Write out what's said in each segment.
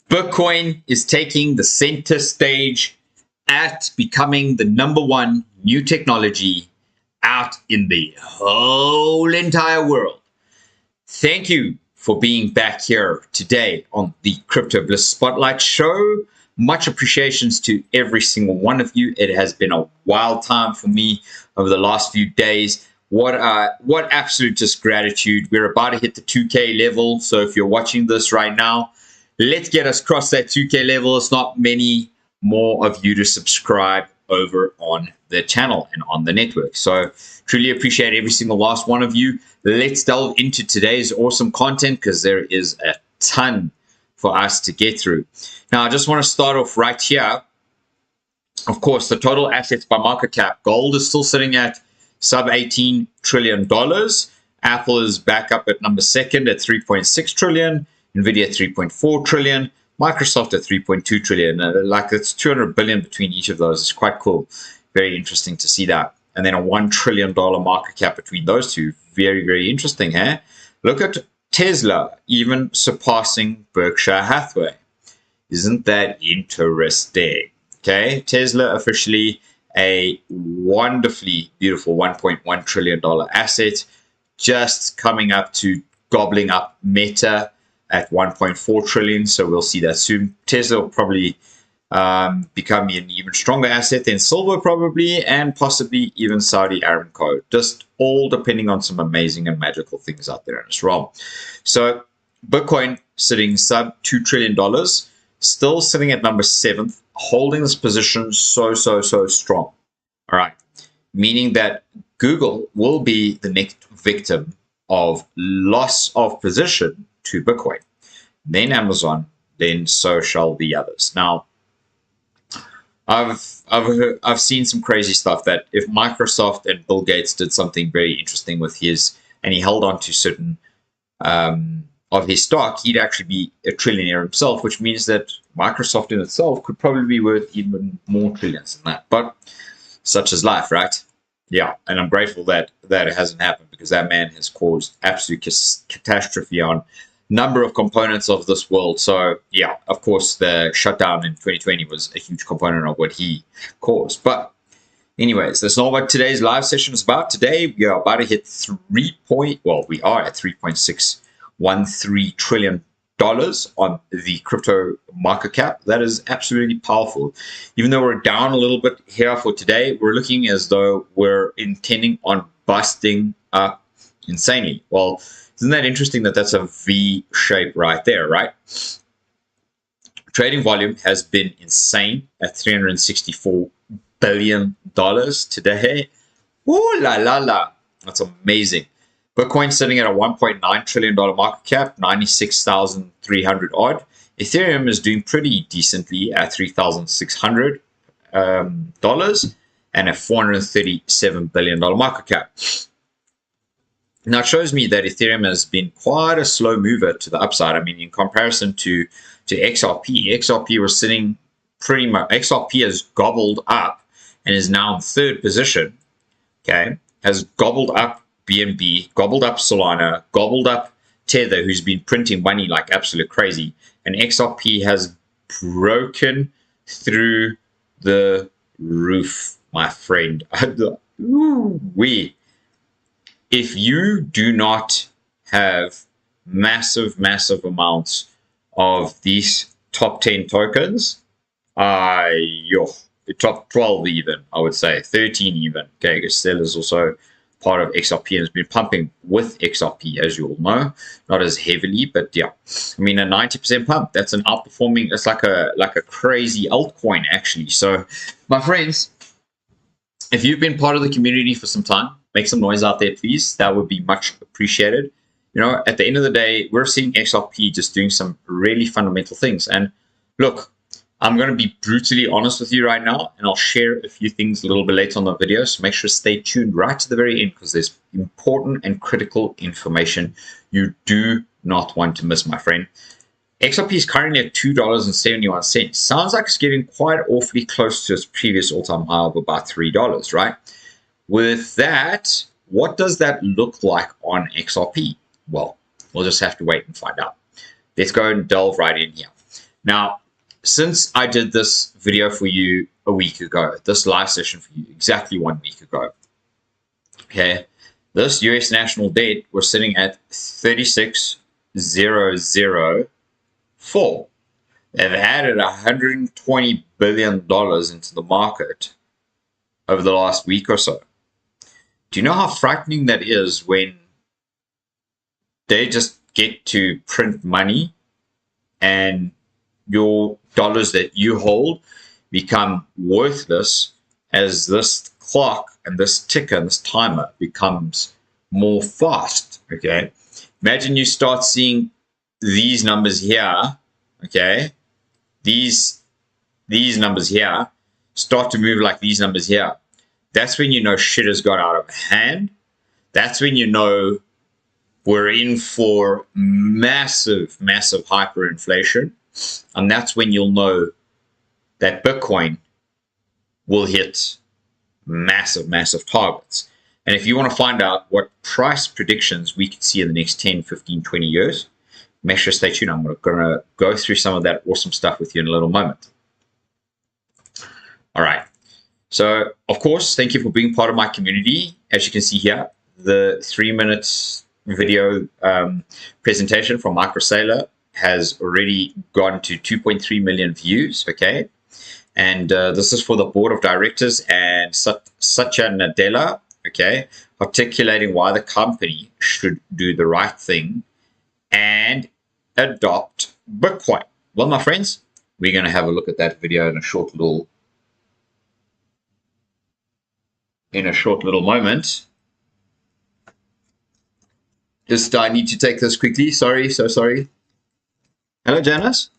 Bitcoin is taking the center stage at becoming the #1 new technology out in the whole entire world. Thank you for being back here today on the Crypto Bliss Spotlight Show. Much appreciations to every single one of you. It has been a wild time for me over the last few days. What absolute just gratitude. We're about to hit the 2K level. So if you're watching this right now, let's get us across that 2K level. It's not many more of you to subscribe over on the channel and on the network. So truly appreciate every single last one of you. Let's delve into today's awesome content because there is a ton for us to get through. Now, I just want to start off right here. Of course, the total assets by market cap. Gold is still sitting at sub $18 trillion. Apple is back up at number 2nd at 3.6 trillion. Nvidia 3.4 trillion. Microsoft at 3.2 trillion. Like it's 200 billion between each of those. It's quite cool. Very interesting to see that. And then a $1 trillion market cap between those two. Very, very interesting, huh? Look at Tesla even surpassing Berkshire Hathaway. Isn't that interesting? Okay, Tesla officially a wonderfully beautiful $1.1 trillion asset, just coming up to gobbling up Meta at 1.4 trillion. So we'll see that soon. Tesla will probably become an even stronger asset than silver probably, and possibly even Saudi Aramco, just all depending on some amazing and magical things out there in this realm. So Bitcoin sitting sub $2 trillion, still sitting at number 7th, holding this position so strong. All right, meaning that Google will be the next victim of loss of position to Bitcoin, then Amazon, then so shall the others. Now, I've seen some crazy stuff that if Microsoft and Bill Gates did something very interesting with his, and he held on to certain of his stock, he'd actually be a trillionaire himself, which means that Microsoft in itself could probably be worth even more trillions than that. But such is life, right? Yeah, and I'm grateful that it hasn't happened, because that man has caused absolute catastrophe on number of components of this world. So yeah, of course, the shutdown in 2020 was a huge component of what he caused. But anyways, that's not what today's live session is about. Today, we are about to hit we are at $3.613 trillion on the crypto market cap. That is absolutely powerful. Even though we're down a little bit here for today, we're looking as though we're intending on busting up insanely. Well, isn't that interesting that that's a V shape right there, right? Trading volume has been insane at $364 billion today. Ooh la la la. That's amazing. Bitcoin sitting at a $1.9 trillion market cap, 96,300 odd. Ethereum is doing pretty decently at $3,600 and a $437 billion market cap. Now, it shows me that Ethereum has been quite a slow mover to the upside. I mean, in comparison to XRP was sitting pretty much, XRP has gobbled up and is now in 3rd position, okay, has gobbled up BNB, gobbled up Solana, gobbled up Tether, who's been printing money like absolute crazy, and XRP has broken through the roof, my friend. If you do not have massive amounts of these top 10 tokens, top 12 even, I would say, 13 even, okay, because Stellar's also part of XRP and has been pumping with XRP, as you all know, not as heavily, but yeah, I mean, a 90% pump, that's an outperforming, it's like a crazy altcoin, actually. So, my friends, if you've been part of the community for some time, make some noise out there, please. That would be much appreciated. You know, at the end of the day, we're seeing XRP just doing some really fundamental things. And look, I'm going to be brutally honest with you right now, and I'll share a few things a little bit later on the video. So make sure to stay tuned right to the very end, because there's important and critical information you do not want to miss, my friend. XRP is currently at $2.71. Sounds like it's getting quite awfully close to its previous all-time high of about $3, right? With that, what does that look like on XRP? Well, we'll just have to wait and find out. Let's go and delve right in here. Now, since I did this video for you a week ago, this live session for you exactly 1 week ago, okay, this US national debt was sitting at 36,004. They've added $120 billion into the market over the last week or so. Do you know how frightening that is when they just get to print money and your dollars that you hold become worthless as this clock and this ticker and this timer becomes more fast? Okay, imagine you start seeing these numbers here, okay, these numbers here start to move like these numbers here. That's when you know shit has got out of hand. That's when you know we're in for massive, massive hyperinflation. And that's when you'll know that Bitcoin will hit massive, massive targets. And if you want to find out what price predictions we could see in the next 10, 15, 20 years, make sure to stay tuned. I'm going to go through some of that awesome stuff with you in a little moment. All right. So, of course, thank you for being part of my community. As you can see here, the 3 minutes video presentation from Micro Saylor has already gone to 2.3 million views, okay? And this is for the board of directors and Satya Nadella, okay, articulating why the company should do the right thing and adopt Bitcoin. Well, my friends, we're going to have a look at that video in a short little moment. Just I need to take this quickly. Sorry, so sorry. Hello, Janice.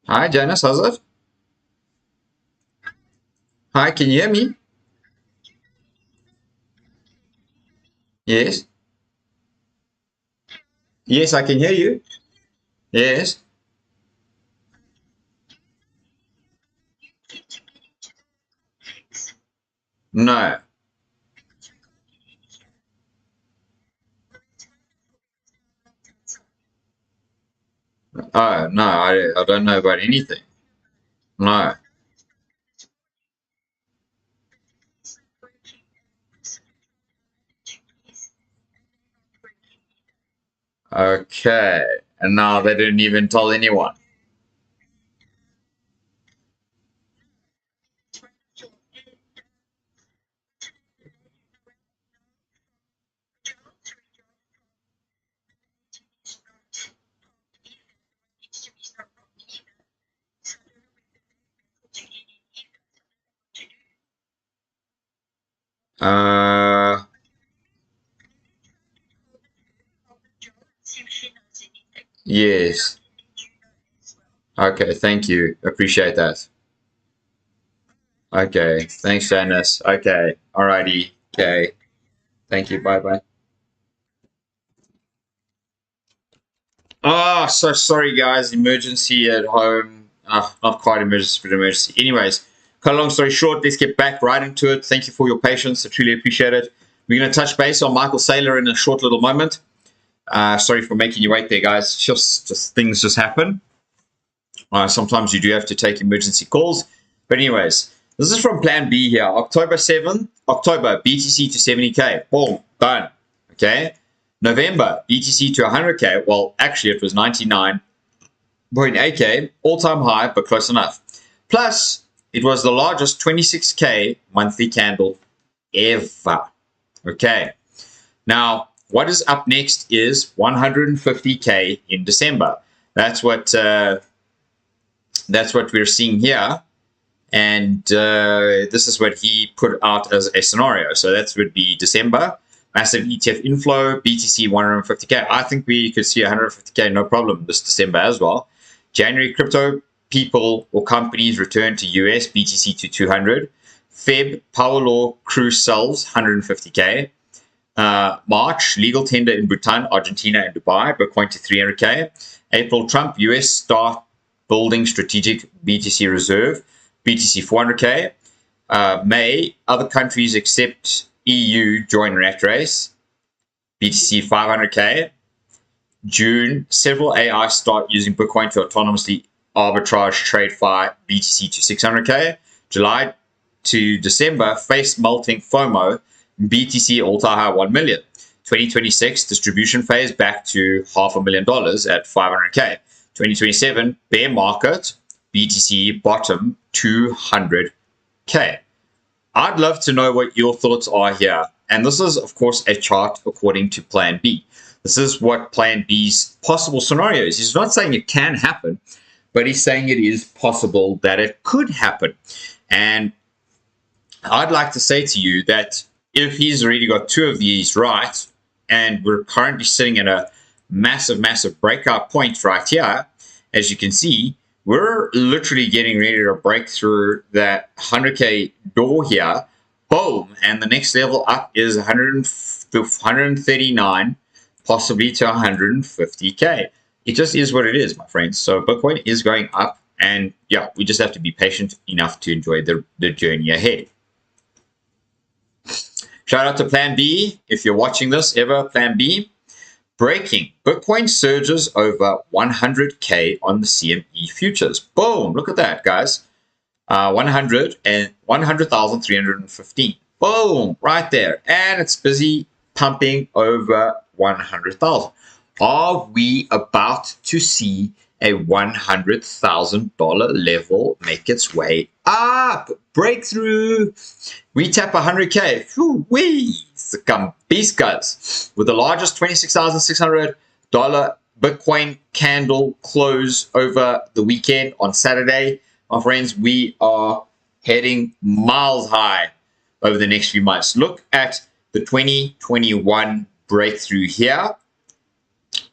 Hi, Janice. How's it? Hi, can you hear me? Yes. Yes, I can hear you. Yes. No. Oh, no, I don't know about anything. No. Okay. And now they didn't even tell anyone. Yes. Okay, thank you. Appreciate that. Okay, thanks, Janice. Okay, alrighty. Okay, thank you. Bye-bye. Oh, so sorry, guys. Emergency at home. Not quite emergency, but emergency. Anyways, cut a long story short, let's get back right into it. Thank you for your patience. I truly appreciate it. We're going to touch base on Michael Saylor in a short little moment. Sorry for making you wait there, guys. Just things just happen. Sometimes you do have to take emergency calls. But anyways, this is from Plan B here. October 7th, BTC to 70K. Boom, done. Okay. November, BTC to 100K. Well, actually, it was 99.8K, all-time high, but close enough. Plus, it was the largest 26K monthly candle ever. Okay. Now, what is up next is 150K in December. That's what we're seeing here. And this is what he put out as a scenario. So that would be December. Massive ETF inflow, BTC 150K. I think we could see 150K, no problem, this December as well. January, crypto people or companies return to US, BTC to 200. Feb, power law cruise sells, 150K. March, legal tender in Bhutan, Argentina, and Dubai, Bitcoin to 300K. April, Trump, US start building strategic BTC reserve. BTC 400K. May, other countries except EU join rat race. BTC 500K. June, several AI start using Bitcoin to autonomously arbitrage trade FI BTC to 600K. July to December, face melting FOMO, BTC all-time high 1 million. 2026, distribution phase back to $500,000 at 500K. 2027, bear market, BTC bottom 200K. I'd love to know what your thoughts are here. And this is, of course, a chart according to Plan B. This is what Plan B's possible scenario is. He's not saying it can happen, but he's saying it is possible that it could happen. And I'd like to say to you that if he's already got two of these right, and we're currently sitting at a massive, massive breakout point right here, as you can see, we're literally getting ready to break through that 100K door here. Boom. And the next level up is 139, possibly to 150K. It just is what it is, my friends. So Bitcoin is going up. And yeah, we just have to be patient enough to enjoy the journey ahead. Shout out to Plan B. If you're watching this ever, Plan B. Breaking. Bitcoin surges over 100K on the CME futures. Boom. Look at that, guys. 100,315. Boom. Right there. And it's busy pumping over 100,000. Are we about to see a $100,000 level make its way up? Breakthrough. We tap 100K. Whoo-wee. Come beast, guys. With the largest $26,600 Bitcoin candle close over the weekend on Saturday, my friends, we are heading miles high over the next few months. Look at the 2021 breakthrough here.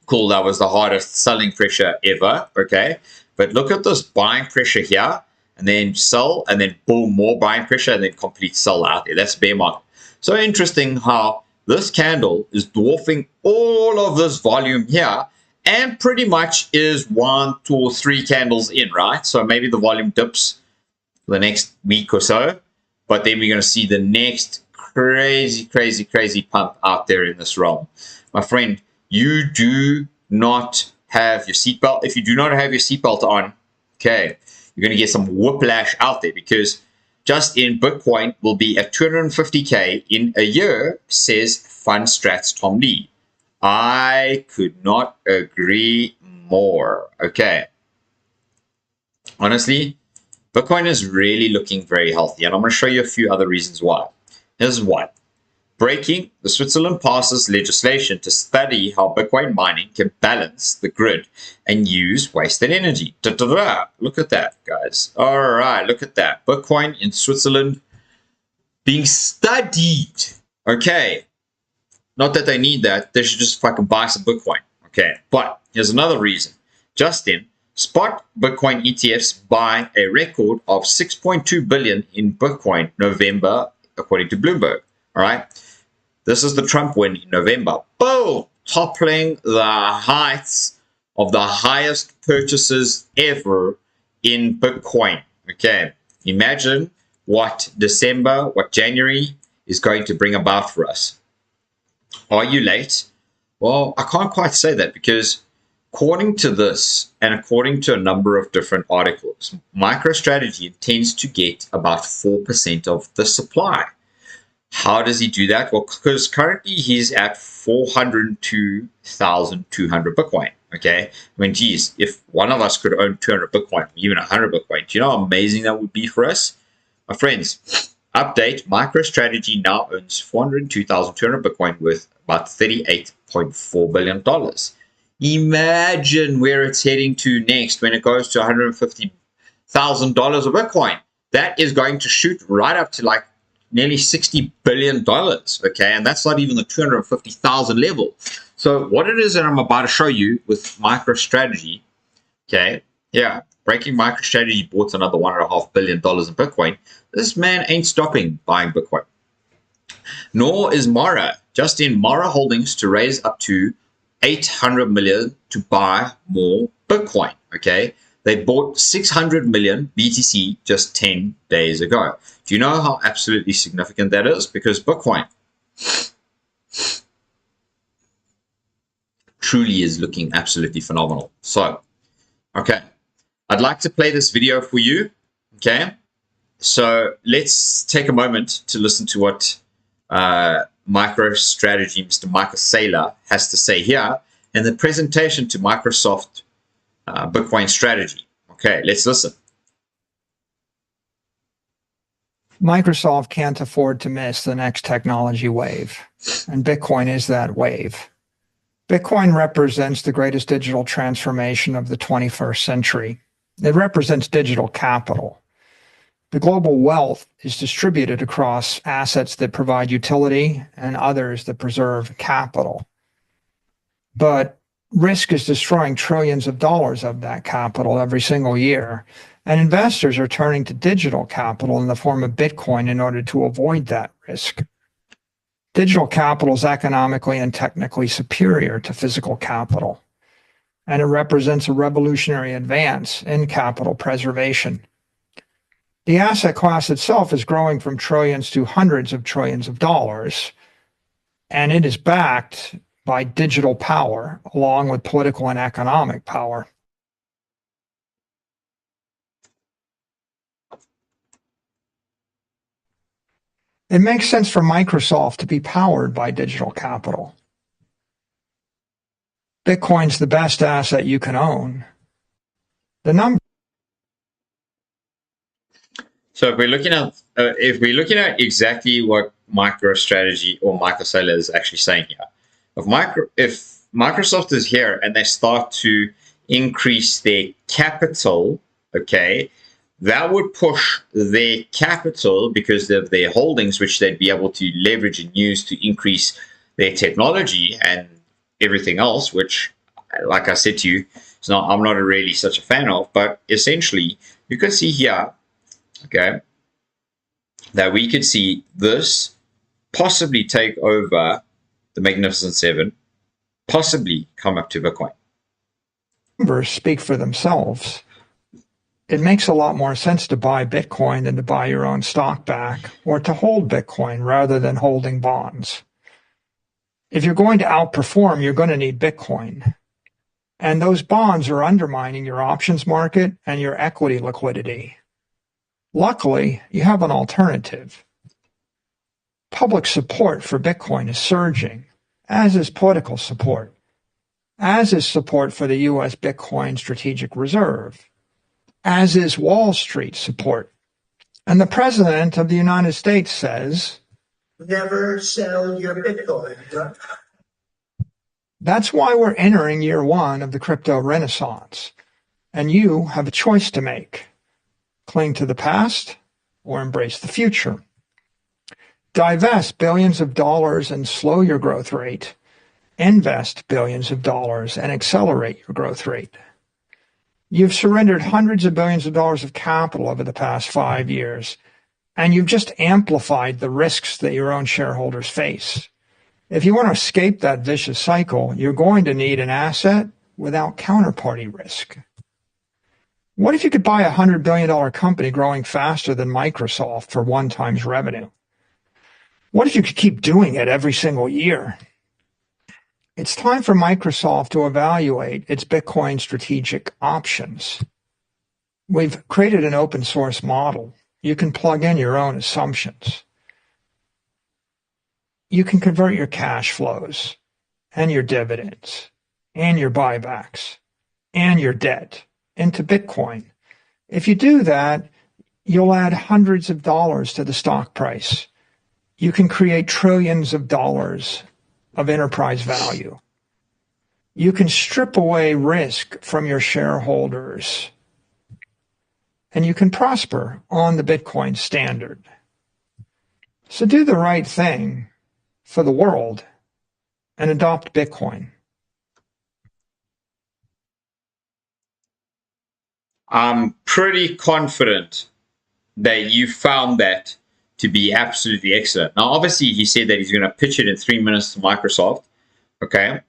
Cool, that was the hardest selling pressure ever, okay? But look at this buying pressure here, and then sell, and then boom, more buying pressure, and then complete sell out there. That's bear market. So interesting how this candle is dwarfing all of this volume here, and pretty much is 1, 2, or 3 candles in, right? So maybe the volume dips for the next week or so, but then we're going to see the next crazy, crazy, crazy pump out there in this realm. My friend, you do not have your seatbelt. If you do not have your seatbelt on, okay, you're going to get some whiplash out there, because just in Bitcoin will be at 250K in a year, says FundStrat's Tom Lee. I could not agree more. Okay. Honestly, Bitcoin is really looking very healthy, and I'm going to show you a few other reasons why. Here's one. Breaking, the Switzerland passes legislation to study how Bitcoin mining can balance the grid and use wasted energy. Look at that, guys. All right, look at that. Bitcoin in Switzerland being studied. Okay. Not that they need that. They should just fucking buy some Bitcoin. Okay. But here's another reason. Justin, spot Bitcoin ETFs buy a record of 6.2 billion in Bitcoin November, according to Bloomberg. All right. This is the Trump win in November. Boom! Toppling the heights of the highest purchases ever in Bitcoin. Okay. Imagine what December, what January is going to bring about for us. Are you late? Well, I can't quite say that, because according to this, and according to a number of different articles, MicroStrategy intends to get about 4% of the supply. How does he do that? Well, because currently he's at 402,200 Bitcoin. Okay. I mean, geez, if one of us could own 200 Bitcoin, even 100 Bitcoin, do you know how amazing that would be for us? My friends, update, MicroStrategy now owns 402,200 Bitcoin with about $38.4 billion. Imagine where it's heading to next when it goes to $150,000 of Bitcoin. That is going to shoot right up to like nearly $60 billion, okay? And that's not even the 250,000 level. So what it is that I'm about to show you with MicroStrategy, okay? Yeah, breaking MicroStrategy bought another $1.5 billion in Bitcoin. This man ain't stopping buying Bitcoin. Nor is Mara. Just in Mara Holdings to raise up to 800 million to buy more Bitcoin, okay? They bought 600 million BTC just 10 days ago. Do you know how absolutely significant that is? Because Bitcoin truly is looking absolutely phenomenal. So, okay, I'd like to play this video for you. Okay, so let's take a moment to listen to what MicroStrategy, Mr. Michael Saylor, has to say here in the presentation to Microsoft Bitcoin strategy. Okay, let's listen. Microsoft can't afford to miss the next technology wave, and Bitcoin is that wave. Bitcoin represents the greatest digital transformation of the 21st century. It represents digital capital. The global wealth is distributed across assets that provide utility and others that preserve capital. But risk is destroying trillions of dollars of that capital every single year, and investors are turning to digital capital in the form of Bitcoin in order to avoid that risk. Digital capital is economically and technically superior to physical capital, and it represents a revolutionary advance in capital preservation. The asset class itself is growing from trillions to hundreds of trillions of dollars, and it is backed by digital power along with political and economic power. It makes sense for Microsoft to be powered by digital capital. Bitcoin's the best asset you can own. So if we're looking at exactly what MicroStrategy or Michael Saylor is actually saying here, if Microsoft is here and they start to increase their capital, okay, that would push their capital because of their holdings, which they'd be able to leverage and use to increase their technology and everything else, which, like I said to you, I'm not really such a fan of. But essentially, you can see here, okay, that we could see this possibly take over the Magnificent Seven, possibly come up to Bitcoin. Numbers speak for themselves. It makes a lot more sense to buy Bitcoin than to buy your own stock back or to hold Bitcoin rather than holding bonds. If you're going to outperform, you're going to need Bitcoin. And those bonds are undermining your options market and your equity liquidity. Luckily, you have an alternative. Public support for Bitcoin is surging, as is political support, as is support for the U.S. Bitcoin Strategic Reserve, as is Wall Street support. And the President of the United States says, never sell your Bitcoin. That's why we're entering year one of the crypto renaissance. And you have a choice to make. Cling to the past or embrace the future. Divest billions of dollars and slow your growth rate. Invest billions of dollars and accelerate your growth rate. You've surrendered hundreds of billions of dollars of capital over the past 5 years, and you've just amplified the risks that your own shareholders face. If you want to escape that vicious cycle, you're going to need an asset without counterparty risk. What if you could buy a $100 billion company growing faster than Microsoft for 1 times revenue? What if you could keep doing it every single year? It's time for Microsoft to evaluate its Bitcoin strategic options. We've created an open source model. You can plug in your own assumptions. You can convert your cash flows and your dividends and your buybacks and your debt into Bitcoin. If you do that, you'll add hundreds of dollars to the stock price. You can create trillions of dollars of enterprise value. You can strip away risk from your shareholders, and you can prosper on the Bitcoin standard. So do the right thing for the world and adopt Bitcoin. I'm pretty confident that you found that to be absolutely excellent. Now, obviously, he said that he's going to pitch it in 3 minutes to Microsoft. Okay.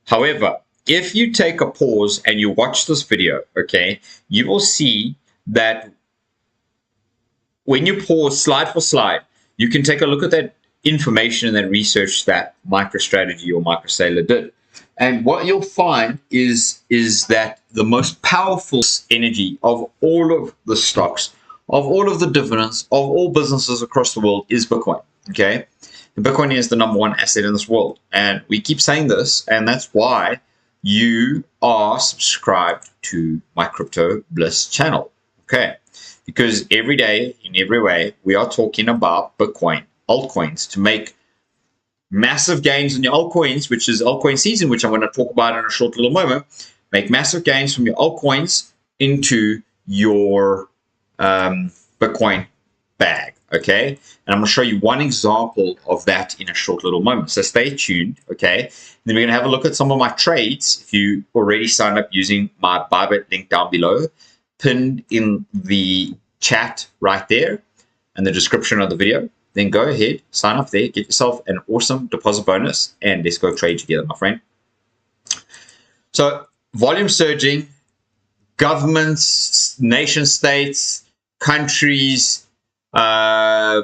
However, if you take a pause and you watch this video, okay, you will see that when you pause slide for slide, you can take a look at that information and that research that MicroStrategy or MicroSailor did. And what you'll find is that the most powerful energy of all of the stocks, of all of the dividends, of all businesses across the world is Bitcoin, okay? And Bitcoin is the number one asset in this world. And we keep saying this, and that's why you are subscribed to my Crypto Bliss channel, okay? Because every day, in every way, we are talking about Bitcoin, altcoins, to make massive gains in your altcoins, which is altcoin season, which I'm going to talk about in a short little moment. Make massive gains from your altcoins into your Bitcoin bag, okay? And I'm going to show you one example of that in a short little moment. So stay tuned, okay? And then we're going to have a look at some of my trades. If you already signed up using my Bybit link down below, pinned in the chat right there and the description of the video, then go ahead, sign up there, get yourself an awesome deposit bonus, and let's go trade together, my friend. So volume surging, governments, nation states, countries,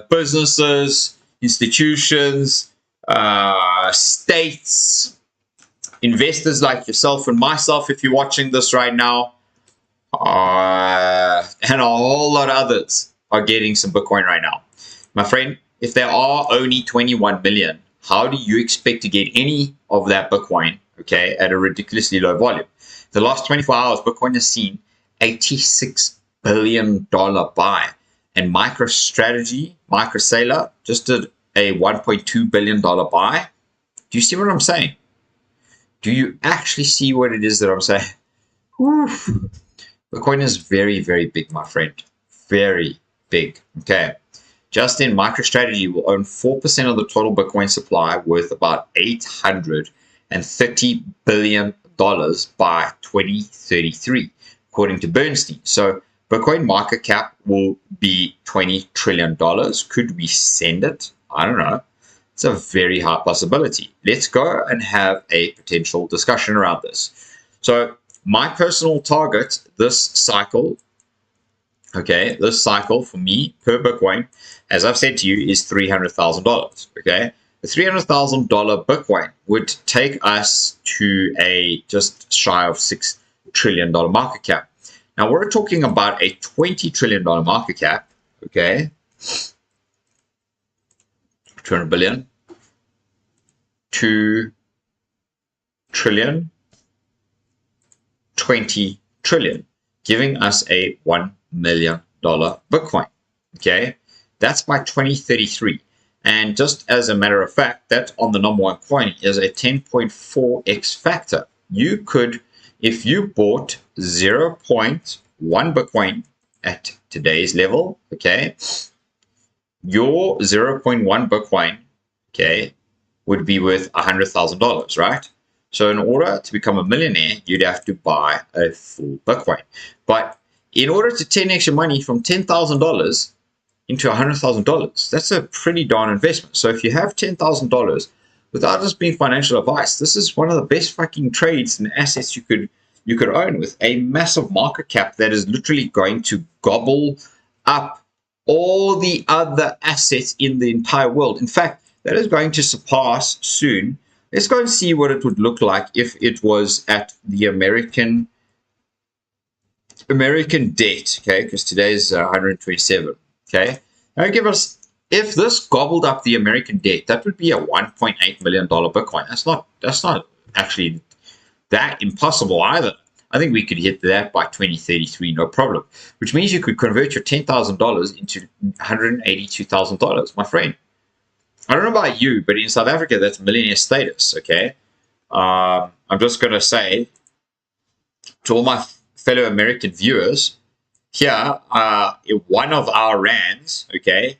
businesses, institutions, states, investors like yourself and myself, if you're watching this right now, and a whole lot of others are getting some Bitcoin right now. My friend, if there are only 21 million, how do you expect to get any of that Bitcoin, okay, at a ridiculously low volume? The last 24 hours, Bitcoin has seen $86 billion buy. And MicroStrategy, MicroSailor, just did a $1.2 billion buy. Do you see what I'm saying? Do you actually see what it is that I'm saying? Oof. Bitcoin is very, very big, my friend. Very big. Okay. Just in MicroStrategy will own 4% of the total Bitcoin supply, worth about $830 billion by 2033, according to Bernstein. So Bitcoin market cap will be $20 trillion. Could we send it? I don't know. It's a very high possibility. Let's go and have a potential discussion around this. So my personal target this cycle, okay, this cycle for me per Bitcoin, as I've said to you, is $300,000, okay? The $300,000 Bitcoin would take us to a just shy of $6 trillion market cap. Now, we're talking about a $20 trillion market cap, okay? 200 billion, 2 trillion, 20 trillion, giving us a $1 million Bitcoin, okay? That's by 2033. And just as a matter of fact, that on the number one coin is a 10.4x factor. You could, if you bought 0.1 Bitcoin at today's level, okay, your 0.1 Bitcoin, okay, would be worth $100,000, right? So in order to become a millionaire, you'd have to buy a full Bitcoin. But in order to 10x your money from $10,000 into $100,000, that's a pretty darn investment. So if you have $10,000, without this being financial advice, this is one of the best fucking trades and assets you could own, with a massive market cap that is literally going to gobble up all the other assets in the entire world. In fact, that is going to surpass soon. Let's go and see what it would look like if it was at the American debt, okay? Because today is 127, okay? Now give us, if this gobbled up the American debt, that would be a $1.8 million Bitcoin. That's not actually that impossible either. I think we could hit that by 2033, no problem. Which means you could convert your $10,000 into $182,000, my friend. I don't know about you, but in South Africa, that's millionaire status, okay? I'm just going to say to all my fellow American viewers, here, one of our rands, okay?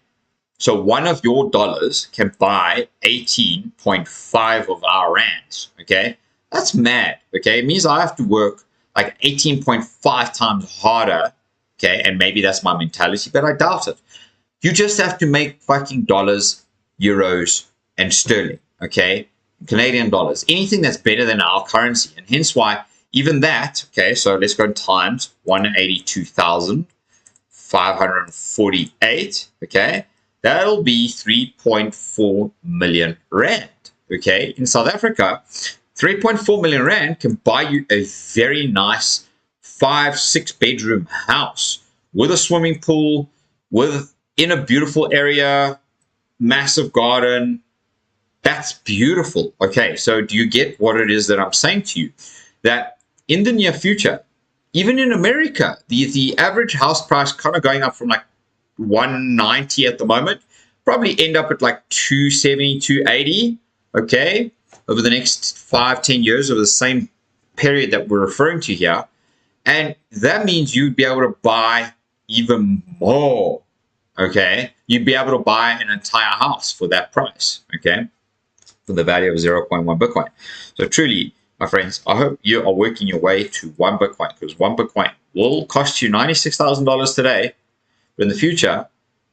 So one of your dollars can buy 18.5 of our rands, okay? That's mad, okay? It means I have to work like 18.5 times harder, okay? And maybe that's my mentality, but I doubt it. You just have to make fucking dollars, euros, and sterling, okay? Canadian dollars, anything that's better than our currency. And hence why even that, okay, so let's go times 182,548, okay, that'll be 3.4 million rand, okay. In South Africa, 3.4 million rand can buy you a very nice 5-6 bedroom house with a swimming pool, in a beautiful area, massive garden. That's beautiful. Okay, so do you get what it is that I'm saying to you? That in the near future, even in America, the average house price kind of going up from like 190 at the moment, probably end up at like 270, 280, okay, over the next 5-10 years, over the same period that we're referring to here. And that means you'd be able to buy even more, okay? You'd be able to buy an entire house for that price, okay? For the value of 0.1 Bitcoin. So truly, my friends, I hope you are working your way to 1 Bitcoin, because 1 Bitcoin will cost you $96,000 today. But in the future,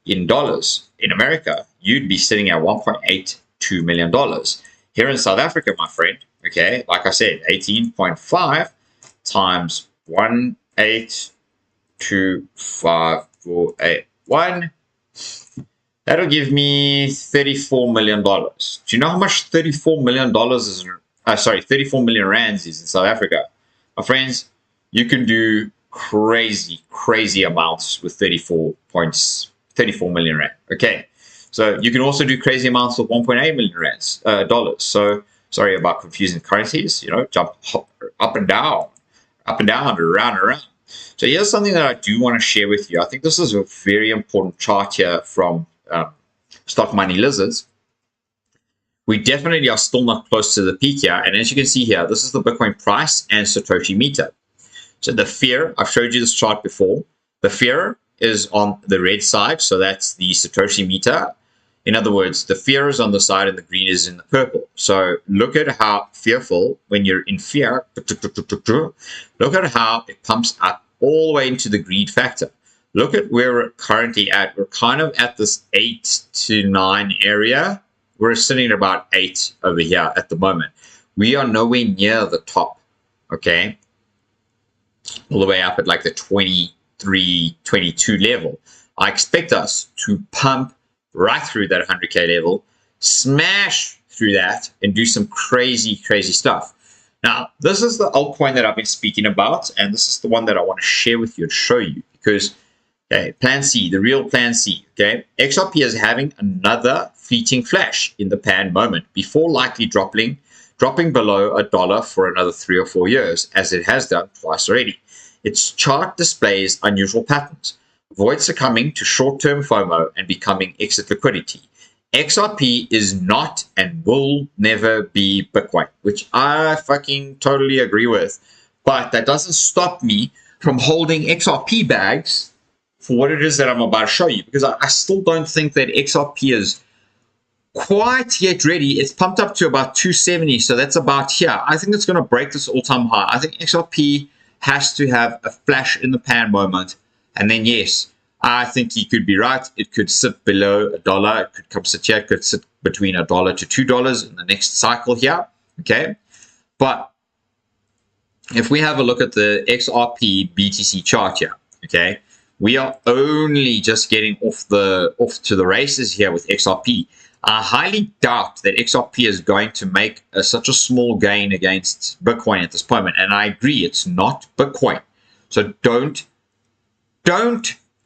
in dollars, in America, you'd be sitting at $1.82 million. Here in South Africa, my friend, okay, like I said, 18.5 times 182,548. That'll give me $34 million. Do you know how much $34 million is? 34 million rands is in South Africa. My friends, you can do crazy amounts with 34 million rand. Okay. So you can also do crazy amounts with 1.8 million rands, dollars. So sorry about confusing currencies, jump up and down, around. So here's something that I do want to share with you. I think this is a very important chart here from Stock Money Lizards. We definitely are still not close to the peak here. And as you can see here, this is the Bitcoin price and Satoshi meter. So the fear, I've showed you this chart before. The fear is on the red side. So that's the Satoshi meter. In other words, the fear is on the side and the green is in the purple. So look at how fearful, when you're in fear, look at how it pumps up all the way into the greed factor. Look at where we're currently at. We're kind of at this 8 to 9 area. We're sitting at about 8 over here at the moment. We are nowhere near the top, okay? All the way up at like the 23, 22 level. I expect us to pump right through that 100K level, smash through that, and do some crazy stuff. Now, this is the altcoin that I've been speaking about, and this is the one that I want to share with you and show you, because, okay, Plan C, the real Plan C, okay? XRP is having another fleeting flash in the pan moment before likely dropping below $1 for another 3 or 4 years, as it has done twice already. Its chart displays unusual patterns. Avoid succumbing to short-term FOMO and becoming exit liquidity. XRP is not and will never be Bitcoin, which I fucking totally agree with. But that doesn't stop me from holding XRP bags for what it is that I'm about to show you, because I still don't think that XRP is quite yet ready. It's pumped up to about 270, so that's about here. I think it's going to break this all-time high. I think XRP has to have a flash in the pan moment, and then yes, I think he could be right. It could sit below $1. It could come sit here. It could sit between $1 to $2 in the next cycle here. Okay, but if we have a look at the XRP BTC chart here, okay, we are only just getting off to the races here with XRP. I highly doubt that XRP is going to make such a small gain against Bitcoin at this moment. And I agree, it's not Bitcoin. So don't,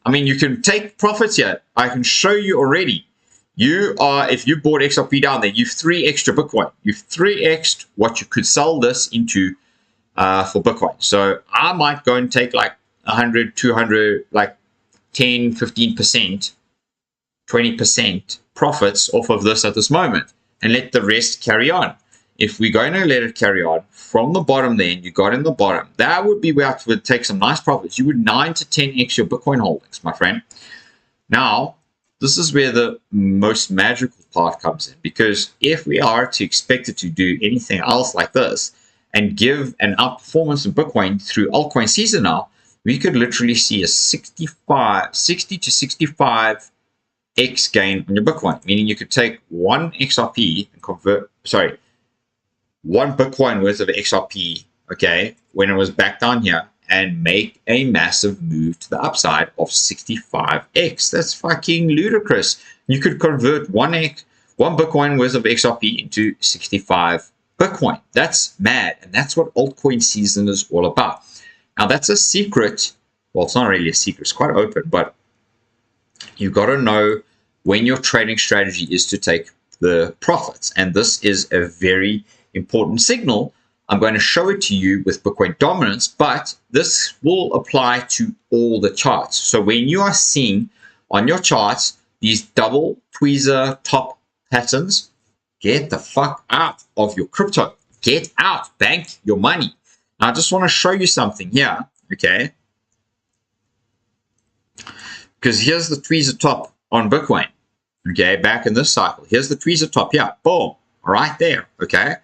I mean, you can take profits here. I can show you already. If you bought XRP down there, you've 3x'd Bitcoin. You've 3x'd what you could sell this into for Bitcoin. So I might go and take like 100, 200, like 10, 15%, 20% profits off of this at this moment and let the rest carry on. If we're going to let it carry on from the bottom there, and you got in the bottom, that would be where I would take some nice profits. You would 9 to 10x your Bitcoin holdings, my friend. Now, this is where the most magical part comes in, because if we are to expect it to do anything else like this and give an outperformance in Bitcoin through altcoin season now, we could literally see a 60 to 65x gain on your Bitcoin, meaning you could take one XRP and convert, 1 Bitcoin worth of XRP, okay, when it was back down here, and make a massive move to the upside of 65x. That's fucking ludicrous. You could convert 1 Bitcoin worth of XRP into 65 Bitcoin. That's mad. And that's what altcoin season is all about. Now, that's a secret. Well, it's not really a secret. It's quite open, but you got to know when your trading strategy is to take the profits. And this is a very important signal. I'm going to show it to you with Bitcoin dominance, but this will apply to all the charts. So when you are seeing on your charts these double tweezer top patterns, get the fuck out of your crypto. Get out. Bank your money. Now, I just want to show you something here, okay? Because here's the tweezer top on Bitcoin, okay, back in this cycle. Here's the tweezer top here. Boom. Right there, okay?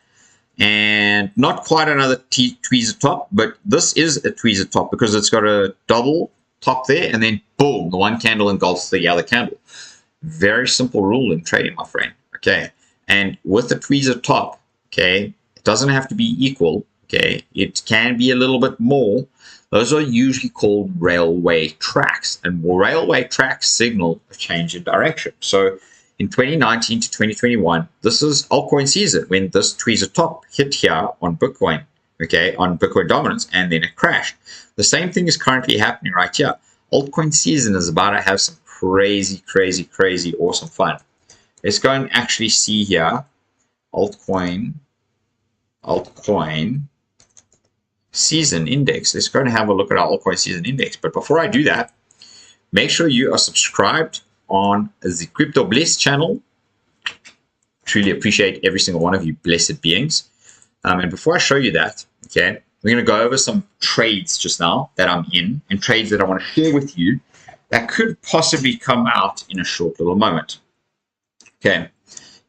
And not quite another tweezer top, but this is a tweezer top because it's got a double top there, and then boom, the one candle engulfs the other candle. Very simple rule in trading, my friend. Okay, and with the tweezer top, okay, it doesn't have to be equal. Okay, it can be a little bit more. Those are usually called railway tracks, and railway tracks signal a change in direction. So in 2019 to 2021, this is altcoin season when this tweezer top hit here on Bitcoin, okay, on Bitcoin dominance, and then it crashed. The same thing is currently happening right here. Altcoin season is about to have some crazy, awesome fun. Let's go and actually see here, altcoin season index. Let's go and have a look at our altcoin season index. But before I do that, make sure you are subscribed on the Crypto Bliss channel. Truly appreciate every single one of you blessed beings. And before I show you that, okay, we're going to go over some trades just now that I'm in, and trades that I want to share with you that could possibly come out in a short little moment. Okay,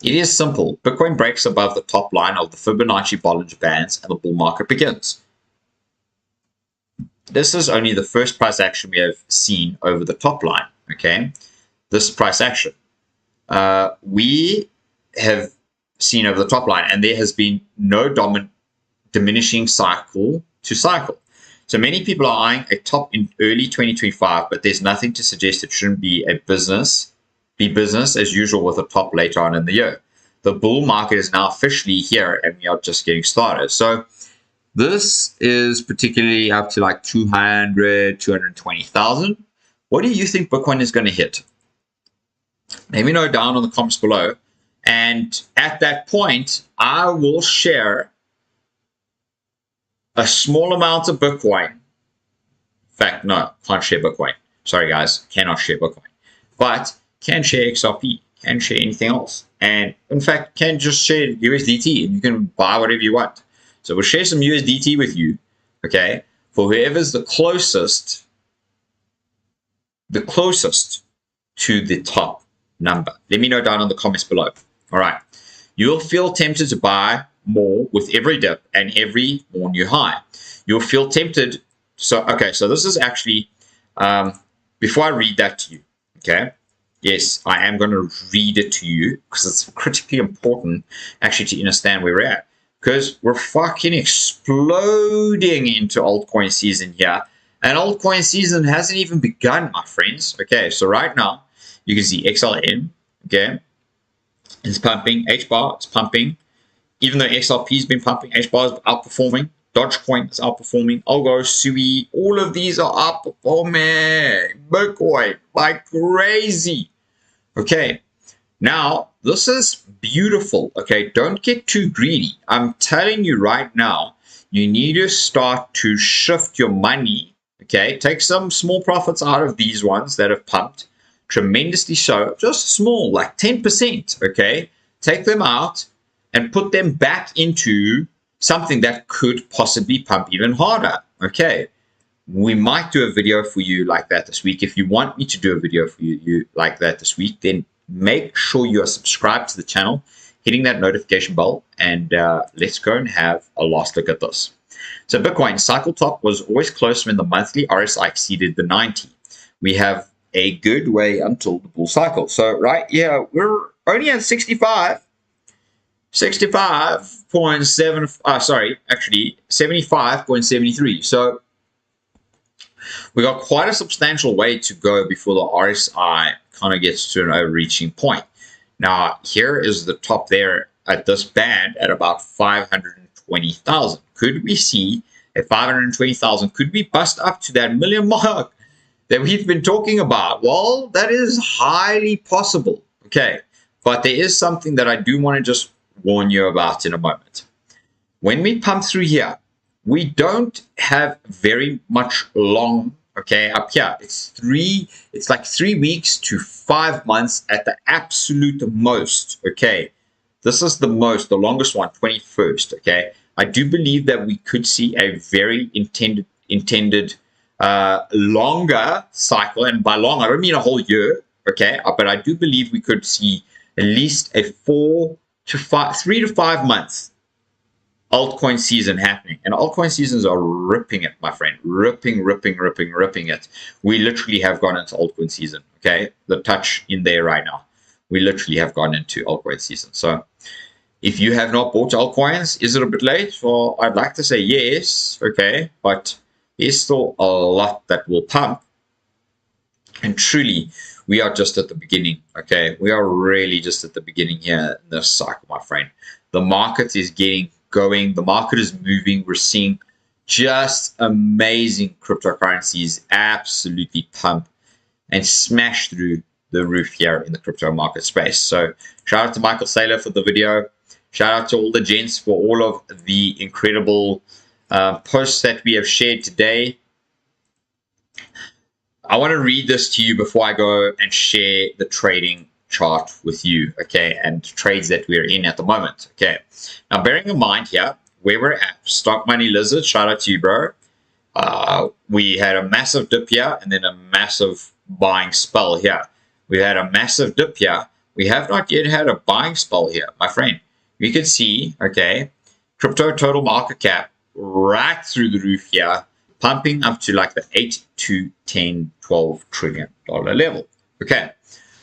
it is simple. Bitcoin breaks above the top line of the Fibonacci Bollinger Bands and the bull market begins. This is only the first price action we have seen over the top line, okay? This price action. We have seen over the top line, and there has been no diminishing cycle to cycle. So many people are eyeing a top in early 2025, but there's nothing to suggest it shouldn't be business as usual with a top later on in the year. The bull market is now officially here, and we are just getting started. So this is particularly up to like 220,000. What do you think Bitcoin is going to hit? Let me know down in the comments below. And at that point, I will share a small amount of Bitcoin. In fact, no, can't share Bitcoin. Sorry, guys, cannot share Bitcoin. But can share XRP, can share anything else. And in fact, can just share USDT, and you can buy whatever you want. So we'll share some USDT with you, okay, for whoever's the closest to the top number. Let me know down in the comments below. All right. You'll feel tempted to buy more with every dip and every more new high. You'll feel tempted. So, okay, so this is actually, before I read that to you, okay, yes, I am going to read it to you because it's critically important actually to understand where we're at. Because we're fucking exploding into altcoin season here. And altcoin season hasn't even begun, my friends. Okay, so right now, you can see XLM, okay, it's pumping. HBAR is pumping. Even though XRP has been pumping, HBAR is outperforming. Dogecoin is outperforming. Algo, SUI, all of these are outperforming Bitcoin like crazy. Okay, now, this is beautiful, okay? Don't get too greedy. I'm telling you right now, you need to start to shift your money, okay? Take some small profits out of these ones that have pumped tremendously so, just small, like 10%, okay? Take them out and put them back into something that could possibly pump even harder, okay? We might do a video for you like that this week. If you want me to do a video for you like that this week, then make sure you are subscribed to the channel, hitting that notification bell, and let's go and have a last look at this. So Bitcoin cycle top was always close when the monthly RSI exceeded the 90. We have a good way until the bull cycle. So right here, we're only at 65. 65.7, sorry, actually 75.73. So we got quite a substantial way to go before the RSI kind of gets to an overreaching point. Now, here is the top there at this band at about 520,000. Could we see a 520,000? Could we bust up to that million mark that we've been talking about? Well, that is highly possible. Okay, but there is something that I do want to just warn you about in a moment. When we pump through here, we don't have very much long, okay, up here. It's like 3 weeks to 5 months at the absolute most, okay. This is the longest one, 21st, okay. I do believe that we could see a very intended longer cycle, and by long, I don't mean a whole year, okay, but I do believe we could see at least a 3 to 5 months altcoin season happening. And altcoin seasons are ripping it, my friend. Ripping it. We literally have gone into altcoin season, okay? The touch in there right now. We literally have gone into altcoin season. So if you have not bought altcoins, is it a bit late? Well, I'd like to say yes, okay? But there's still a lot that will pump. And truly, we are just at the beginning, okay? We are really just at the beginning here in this cycle, my friend. The market is getting going. The market is moving. We're seeing just amazing cryptocurrencies absolutely pump and smash through the roof here in the crypto market space. So shout out to Michael Saylor for the video. Shout out to all the gents for all of the incredible posts that we have shared today. I want to read this to you before I go and share the trading chart with you, okay, and trades that we're in at the moment, okay. Now, bearing in mind here where we're at, Stock Money Lizard, shout out to you, bro. We had a massive dip here and then a massive buying spell here. We had a massive dip here. We have not yet had a buying spell here, my friend. You can see, okay, crypto total market cap right through the roof here, pumping up to like the 8 to 10, 12 trillion dollar level, okay.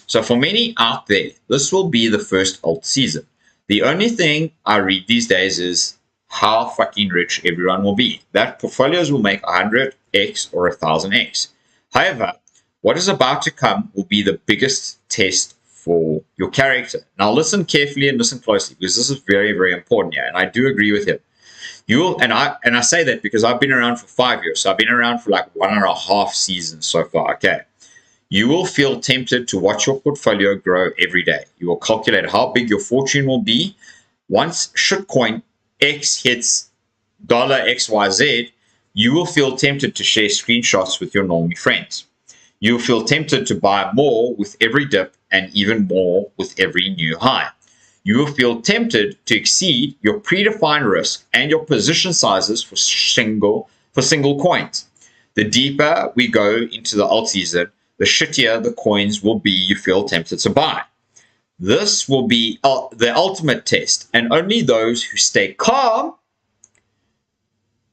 So for many out there, this will be the first alt season. The only thing I read these days is how fucking rich everyone will be. That portfolios will make 100x or 1000x. However, what is about to come will be the biggest test for your character. Now listen carefully and listen closely, because this is very, very important here, and I do agree with him. And I say that because I've been around for 5 years, so I've been around for like 1.5 seasons so far, okay. You will feel tempted to watch your portfolio grow every day. You will calculate how big your fortune will be. Once shitcoin X hits $XYZ, you will feel tempted to share screenshots with your normie friends. You will feel tempted to buy more with every dip and even more with every new high. You will feel tempted to exceed your predefined risk and your position sizes for single coins. The deeper we go into the alt season, the shittier the coins will be you feel tempted to buy. This will be the ultimate test, and only those who stay calm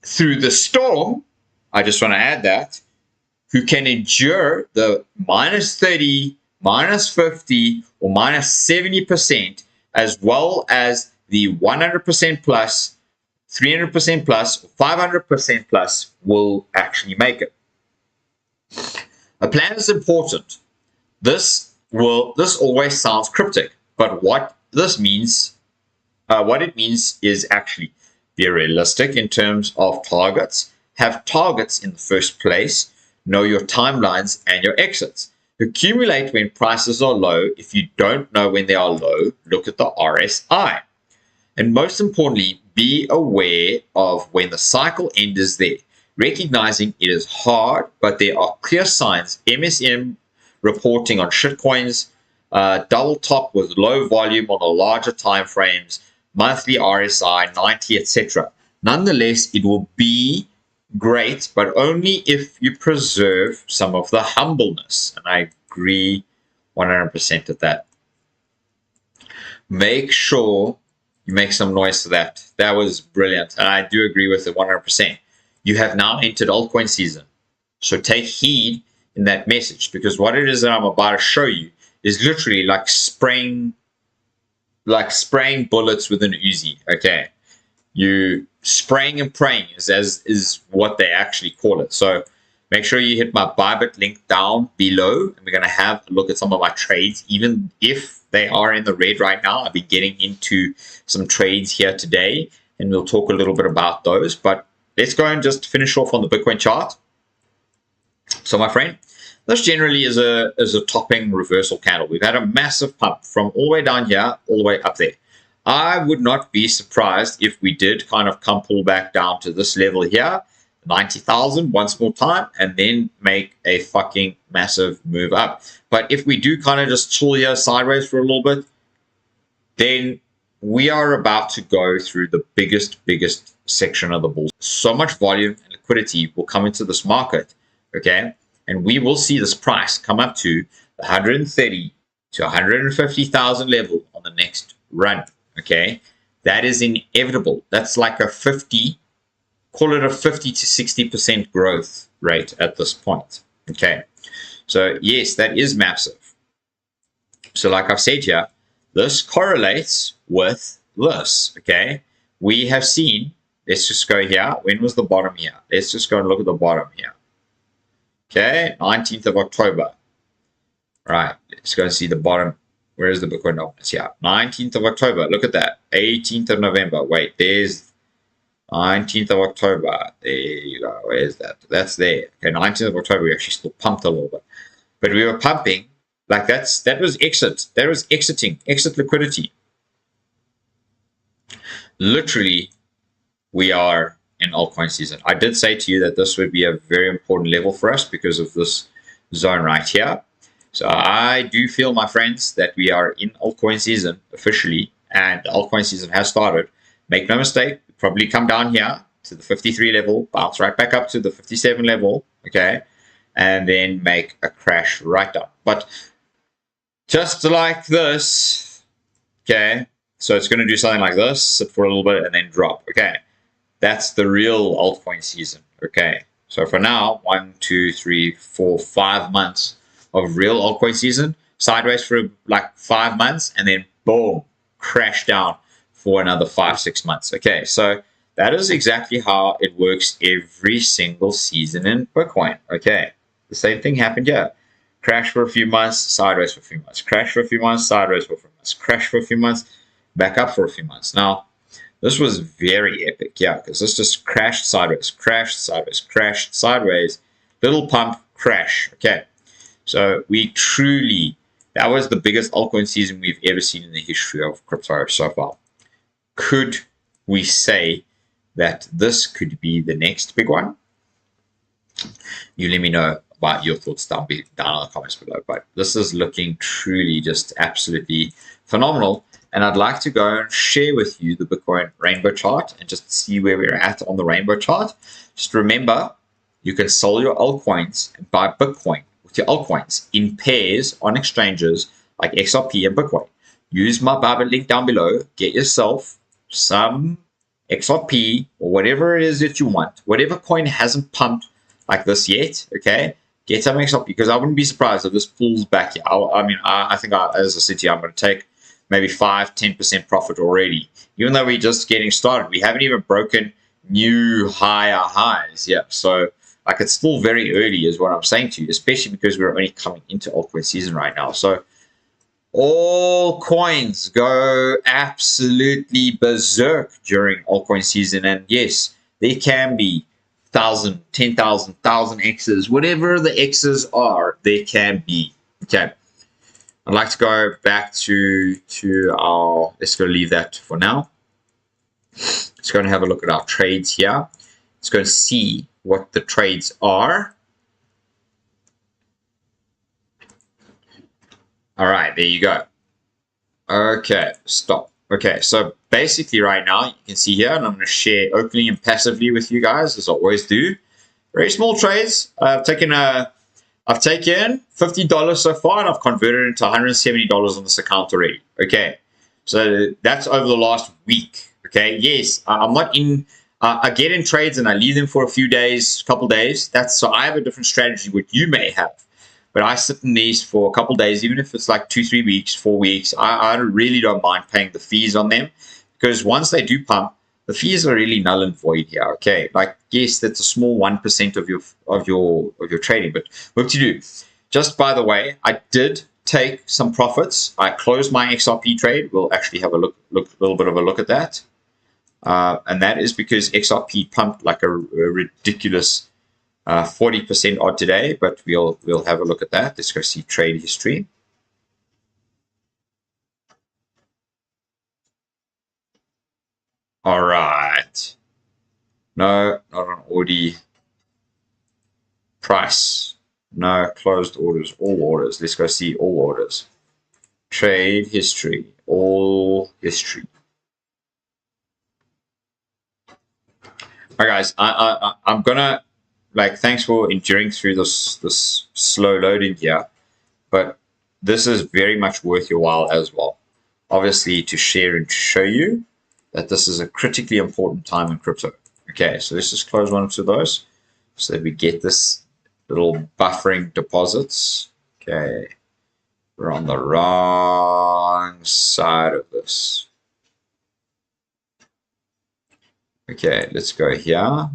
through the storm, I just want to add that, who can endure the -30, -50, or -70%, as well as the 100% plus, 300% plus, or 500% plus will actually make it. A plan is important. This always sounds cryptic, but what it means is actually be realistic in terms of targets. Have targets in the first place. Know your timelines and your exits. Accumulate when prices are low. If you don't know when they are low, look at the RSI. And most importantly, be aware of when the cycle end is there. Recognizing it is hard, but there are clear signs. MSM reporting on shitcoins, double top with low volume on the larger time frames, monthly RSI 90, etc. Nonetheless, it will be great, but only if you preserve some of the humbleness. And I agree 100% with that. Make sure you make some noise to that. That was brilliant. And I do agree with it 100%. You have now entered altcoin season. So take heed in that message, because what it is that I'm about to show you is literally like spraying like spraying bullets with an Uzi. Okay, you spraying and praying is what they actually call it. So make sure you hit my Bybit link down below, and we're going to have a look at some of my trades, even if they are in the red right now. I'll be getting into some trades here today, and we'll talk a little bit about those. But let's go and just finish off on the Bitcoin chart. So my friend, this generally is a topping reversal candle. We've had a massive pump from all the way down here, all the way up there. I would not be surprised if we did kind of come pull back down to this level here, 90,000 once more time, and then make a fucking massive move up. But if we do kind of just chill here sideways for a little bit, then we are about to go through the biggest section of the bull. So much volume and liquidity will come into this market, okay? And we will see this price come up to the 130 to 150,000 level on the next run, okay? That is inevitable. That's like a 50, call it a 50 to 60% growth rate at this point, okay? So yes, that is massive. So like I've said here, this correlates with this, okay? We have seen, let's just go here. When was the bottom here? Let's just go and look at the bottom here. Okay, 19th of October. Right, let's go and see the bottom. Where is the Bitcoin dominance here? 19th of October. Look at that. 18th of November. Wait, there's 19th of October. There you go. Where's that? That's there. Okay, 19th of October. We actually still pumped a little bit. But we were pumping. Like that was exit. That was exiting. Exit liquidity. Literally, we are in altcoin season. I did say to you that this would be a very important level for us because of this zone right here. So I do feel, my friends, that we are in altcoin season officially, and the altcoin season has started. Make no mistake, probably come down here to the 53 level, bounce right back up to the 57 level, okay, and then make a crash right down. But just like this, okay, so it's going to do something like this, sit for a little bit, and then drop, okay. That's the real altcoin season, okay? So for now, 1, 2, 3, 4, 5 months of real altcoin season, sideways for like 5 months, and then boom, crash down for another 5, 6 months, okay? So that is exactly how it works every single season in Bitcoin, okay? The same thing happened here. Crash for a few months, sideways for a few months, crash for a few months, sideways for a few months, crash for a few months, back up for a few months. Now, this was very epic, yeah, because this just crashed sideways, crashed sideways, little pump, crash, okay. So we truly, that was the biggest altcoin season we've ever seen in the history of crypto so far. Could we say that this could be the next big one? You let me know about your thoughts down in the comments below, but this is looking truly just absolutely phenomenal. And I'd like to go and share with you the Bitcoin rainbow chart and just see where we're at on the rainbow chart. Just remember, you can sell your altcoins and buy Bitcoin with your altcoins in pairs on exchanges like XRP and Bitcoin. Use my Bybit link down below. Get yourself some XRP or whatever it is that you want. Whatever coin hasn't pumped like this yet, okay? Get some XRP, because I wouldn't be surprised if this pulls back. I think, as I said to you, I'm going to take maybe 5-10% profit already, even though we're just getting started. We haven't even broken new higher highs yet. So like, it's still very early is what I'm saying to you, especially because we're only coming into altcoin season right now. So all coins go absolutely berserk during altcoin season. And yes, there can be 1,000, 10,000, 1,000 X's, whatever the X's are, there can be, okay. I'd like to go back to our, let's go leave that for now. Let's go and have a look at our trades here. Let's go and see what the trades are. All right, there you go. Okay, stop. Okay, so basically right now, you can see here, and I'm going to share openly and passively with you guys, as I always do. Very small trades. I've taken $50 so far, and I've converted it into $170 on this account already. Okay, so that's over the last week. Okay, yes, I'm not in. I get in trades and I leave them for a few days, couple days. So I have a different strategy what you may have. but I sit in these for a couple days, even if it's like 2-3 weeks, 4 weeks. I really don't mind paying the fees on them, because once they do pump, the fees are really null and void here. Okay, like yes, that's a small 1% of your trading, but what to do? Just by the way, I did take some profits. I closed my XRP trade. We'll actually have a little bit of a look at that, and that is because XRP pumped like a ridiculous 40% odd today. But we'll have a look at that. Let's go see trade history. All right. No, not an order. Price. No, closed orders. All orders. Let's go see all orders. Trade history. All history. All right, guys. I'm gonna thanks for enduring through this slow loading here, but this is very much worth your while as well. Obviously, to share and to show you that this is a critically important time in crypto. Okay, so let's just close one of those so that we get this little buffering deposits. Okay, we're on the wrong side of this. Okay, let's go here. All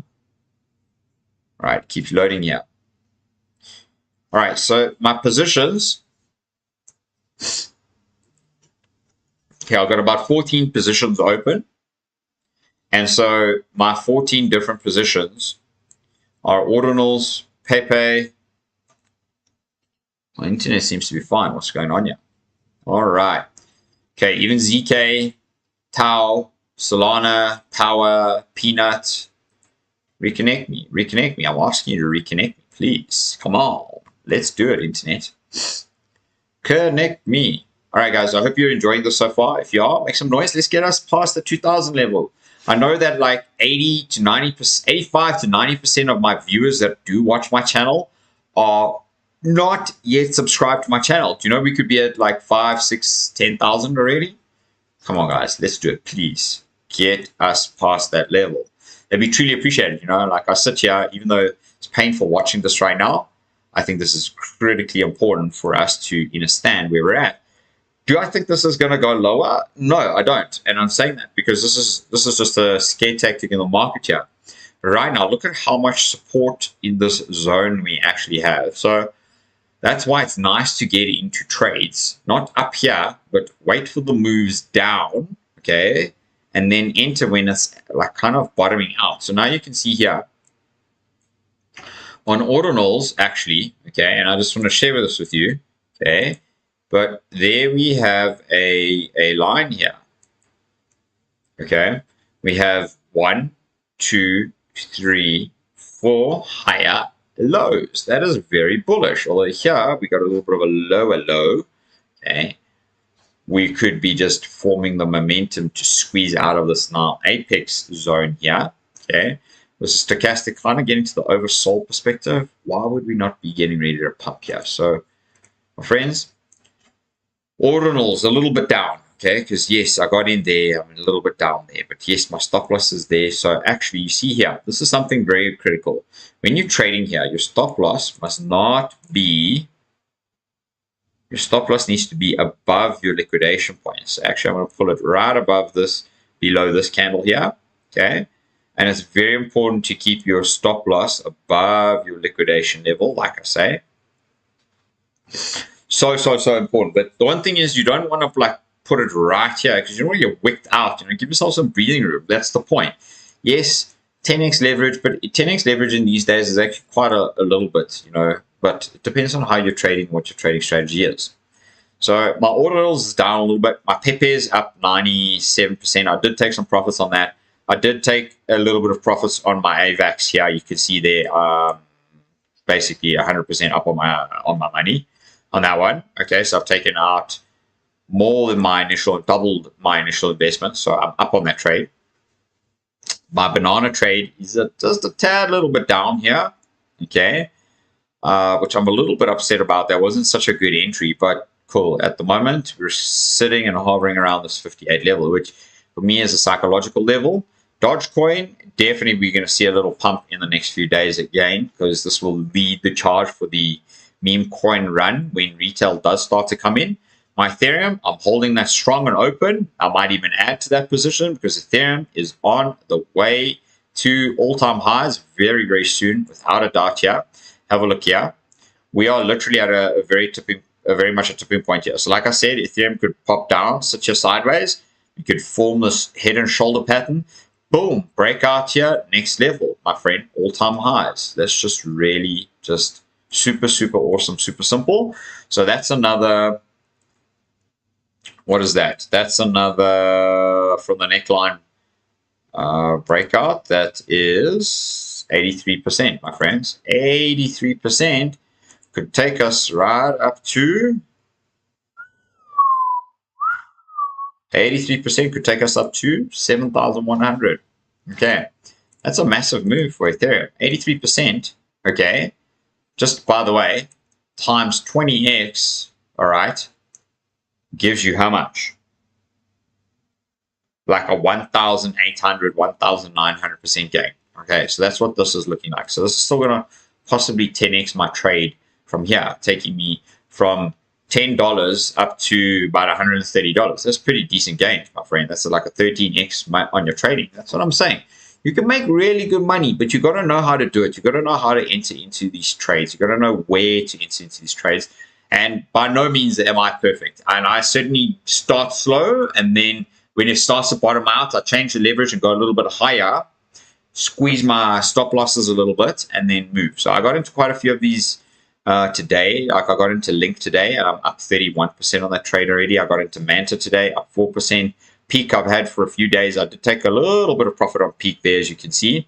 right, keeps loading here. All right, so my positions. Okay, I've got about 14 positions open. And so my 14 different positions are ordinals, Pepe. My internet seems to be fine. What's going on here? All right. Okay, even ZK, Tau, Solana, Power, Peanut. Reconnect me. Reconnect me. I'm asking you to reconnect me, please. Come on. Let's do it, internet. Connect me. All right, guys, I hope you're enjoying this so far. If you are, make some noise. Let's get us past the 2,000 level. I know that like 80 to 90%, 85 to 90% of my viewers that do watch my channel are not yet subscribed to my channel. Do you know we could be at like 5, 6, 10,000 already? Come on, guys, let's do it, please. Get us past that level. That'd be truly appreciated. You know, like I sit here, even though it's painful watching this right now, I think this is critically important for us to understand where we're at. Do I think this is going to go lower? No, I don't. And I'm saying that because this is just a scare tactic in the market here. Right now, look at how much support in this zone we actually have. So that's why it's nice to get into trades, not up here, but wait for the moves down, okay? And then enter when it's like kind of bottoming out. So now you can see here on ordinals, actually, okay, and I just want to share this with you, okay? But there we have a line here. Okay. We have 1, 2, 3, 4 higher lows. That is very bullish. Although here we got a little bit of a lower low. Okay. We could be just forming the momentum to squeeze out of this now apex zone here. Okay. This is stochastic, kind of getting to the oversold perspective. Why would we not be getting ready to pump here? So, my friends, ordinals a little bit down, okay, because yes, I got in there, I'm a little bit down there, but yes, my stop loss is there. So actually, you see here, this is something very critical. When you're trading here, your stop loss must not be, your stop loss needs to be above your liquidation point. So actually, I'm going to pull it right above this, below this candle here, okay, and it's very important to keep your stop loss above your liquidation level, like I say. So important. But the one thing is you don't want to like put it right here because you don't want to get wicked out. You know, give yourself some breathing room. That's the point. Yes, 10x leverage, but 10x leverage in these days is actually quite a little bit, you know, but it depends on how you're trading, what your trading strategy is. So my ordinals is down a little bit. My Pepe is up 97%. I did take some profits on that. I did take a little bit of profits on my AVAX here. You can see there, basically 100% up on my money on that one. Okay, so I've taken out more than my initial, doubled my initial investment. So I'm up on that trade. My banana trade is just a tad little bit down here. Okay, which I'm a little bit upset about. That wasn't such a good entry, but cool. At the moment, we're sitting and hovering around this 58 level, which for me is a psychological level. Dogecoin, definitely we're going to see a little pump in the next few days again, because this will lead the charge for the meme coin run when retail does start to come in. My Ethereum, I'm holding that strong and open. I might even add to that position because Ethereum is on the way to all-time highs very, very soon, without a doubt here. Have a look here. We are literally at a very much a tipping point here. So like I said, Ethereum could pop down, sit here sideways. You could form this head and shoulder pattern. Boom, breakout here, next level, my friend, all-time highs. That's just really just super, super awesome, super simple. So that's another, what is that? That's another from the neckline breakout. That is 83%, my friends. 83% could take us right up to 83% could take us up to 7,100. Okay, that's a massive move for Ethereum. 83%. Okay, just by the way, times 20x. All right, gives you how much? Like a 1,800, 1,900% gain. Okay, so that's what this is looking like. So this is still gonna possibly 10x my trade from here, taking me from $10 up to about $130. That's pretty decent gains, my friend. That's like a 13x on your trading. That's what I'm saying. You can make really good money, but you got to know how to do it. You got to know how to enter into these trades. You got to know where to enter into these trades. And by no means am I perfect. And I certainly start slow, and then when it starts to bottom out, I change the leverage and go a little bit higher, squeeze my stop losses a little bit, and then move. So I got into quite a few of these today. Like I got into Link today, and I'm up 31% on that trade already. I got into Manta today, up 4%. Peak I've had for a few days. I did take a little bit of profit on Peak there, as you can see.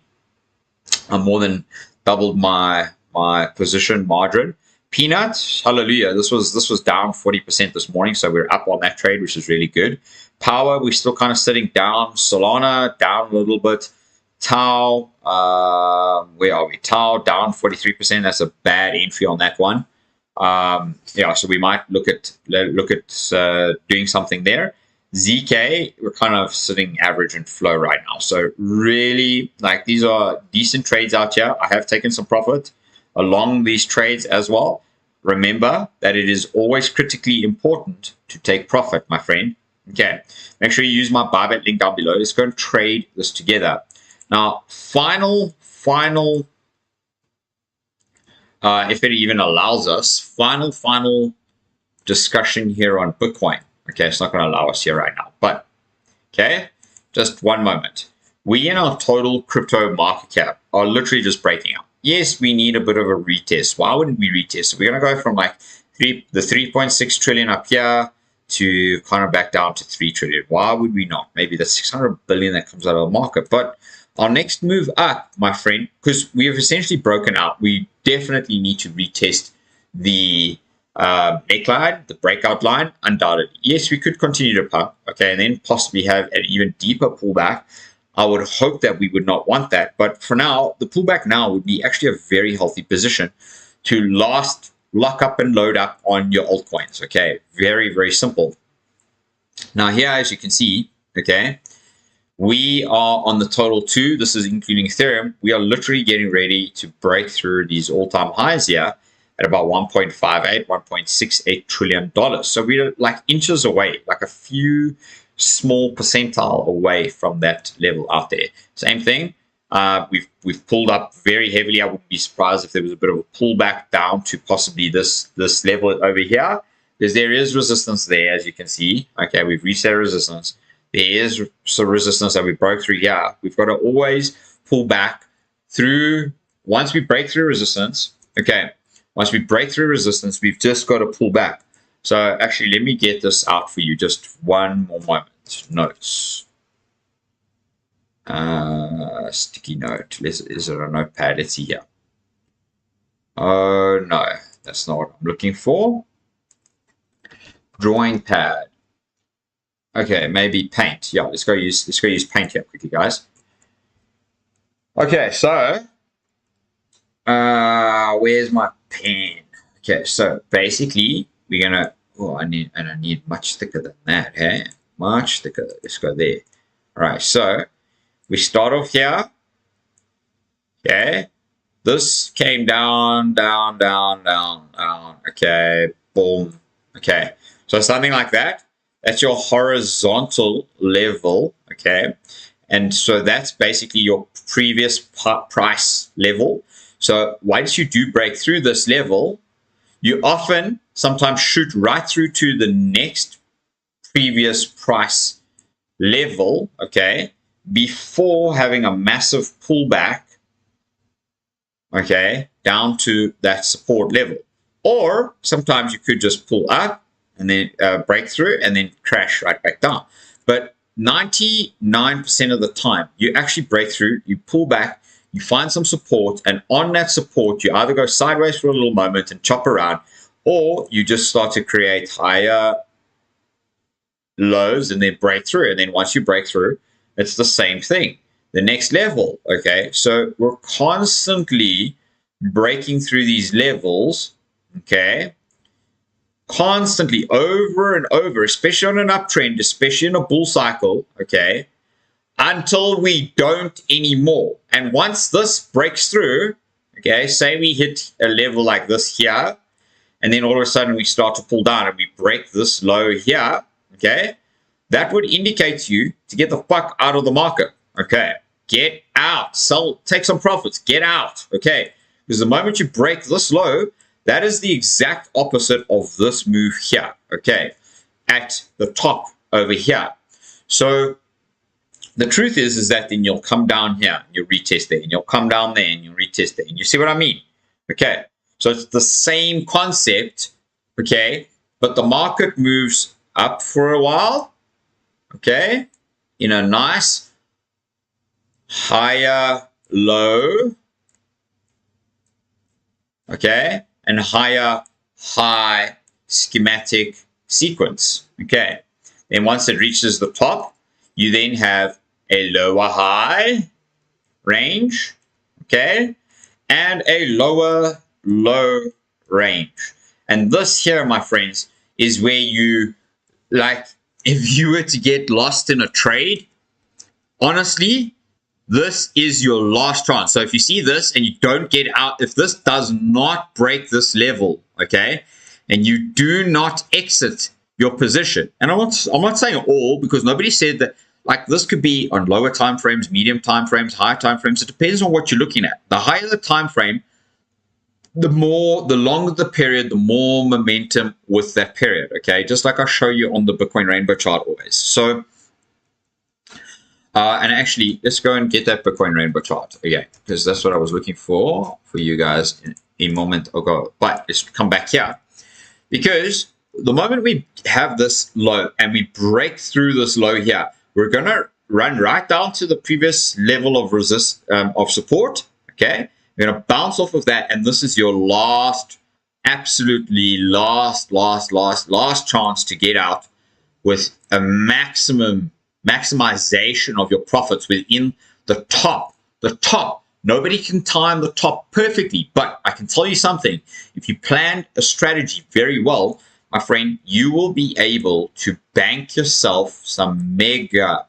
I more than doubled my position margin. Peanuts, hallelujah. This was down 40% this morning, so we're up on that trade, which is really good. Power, we're still kind of sitting down. Solana down a little bit. Tau, where are we? Tau down 43%. That's a bad entry on that one. Yeah, so we might look at doing something there. ZK, we're kind of sitting average and flow right now. So really, like, these are decent trades out here. I have taken some profit along these trades as well. Remember that it is always critically important to take profit, my friend. Okay, make sure you use my buyback link down below. Let's go and trade this together. Now, final, if it even allows us, final discussion here on Bitcoin. Okay, it's not going to allow us here right now, but okay, just one moment. We in our total crypto market cap are literally just breaking up. Yes, we need a bit of a retest. Why wouldn't we retest? We're going to go from like the 3.6 trillion up here to kind of back down to 3 trillion. Why would we not? Maybe the 600 billion that comes out of the market. But our next move up, my friend, because we have essentially broken out, we definitely need to retest the neckline, the breakout line, undoubtedly. Yes, we could continue to pump, okay, and then possibly have an even deeper pullback. I would hope that we would not want that, but for now, the pullback now would be actually a very healthy position to lock up and load up on your altcoins, okay? Very, very simple. Now here, as you can see, okay, we are on the total 2. This is including Ethereum. We are literally getting ready to break through these all-time highs here at about 1.58, 1.68 trillion dollars. So we're like inches away, like a few small percentile away from that level out there. Same thing. We've pulled up very heavily. I wouldn't be surprised if there was a bit of a pullback down to possibly this level over here, because there is resistance there, as you can see. Okay, we've reached that resistance. There is some resistance that we broke through here. We've got to always pull back through. Once we break through resistance, okay, once we break through resistance, we've just got to pull back. So actually, let me get this out for you. Just one more moment. Notes. Sticky note. Is it a notepad? Let's see here. Oh, no. That's not what I'm looking for. Drawing pad. Okay, maybe paint. Yeah, let's go use paint here quickly, guys. Okay, so where's my pen? Okay, so basically we're gonna I need much thicker than that, hey? Much thicker. Let's go there. Alright, so we start off here. Okay. this came down, down, down, down, down. Okay, boom. Okay, so something like that. That's your horizontal level. Okay, and so that's basically your previous price level. So once you do break through this level, you often sometimes shoot right through to the next previous price level, okay, before having a massive pullback, okay, down to that support level. Or sometimes you could just pull up and then break through and then crash right back down. But 99% of the time, you actually break through, you pull back, you find some support, and on that support, you either go sideways for a little moment and chop around, or you just start to create higher lows and then break through. And then once you break through, it's the same thing. The next level, okay? So we're constantly breaking through these levels, okay? Constantly, over and over, especially on an uptrend, especially in a bull cycle, okay? Until we don't anymore. And once this breaks through, okay, say we hit a level like this here, and then all of a sudden we start to pull down and we break this low here, okay, that would indicate to you to get the fuck out of the market, okay? Get out, sell, take some profits, get out, okay? Because the moment you break this low, that is the exact opposite of this move here, okay, at the top over here. So the truth is that then you'll come down here, and you'll retest there, and you'll come down there, and you'll retest there. And you see what I mean? Okay, so it's the same concept, okay, but the market moves up for a while, okay, in a nice higher low, okay, and higher high schematic sequence, okay. Then once it reaches the top, you then have a lower high range, okay, and a lower low range. And this here, my friends, is where you, like, if you were to get lost in a trade, honestly, this is your last chance. So if you see this and you don't get out, if this does not break this level, okay, and you do not exit your position, and I'm not saying all, because nobody said that, like, this could be on lower time frames, medium time frames, higher time frames. It depends on what you're looking at. The higher the time frame, the longer the period, the more momentum with that period, okay? Just like I show you on the Bitcoin rainbow chart always. So, and actually, let's go and get that Bitcoin rainbow chart again, because that's what I was looking for you guys in a moment ago. But let's come back here, because the moment we have this low and we break through this low here, we're going to run right down to the previous level of of support, okay? We're going to bounce off of that, and this is your last, absolutely last chance to get out with a maximization of your profits within the top. The top. Nobody can time the top perfectly, but I can tell you something. If you plan a strategy very well, my friend, you will be able to bank yourself some mega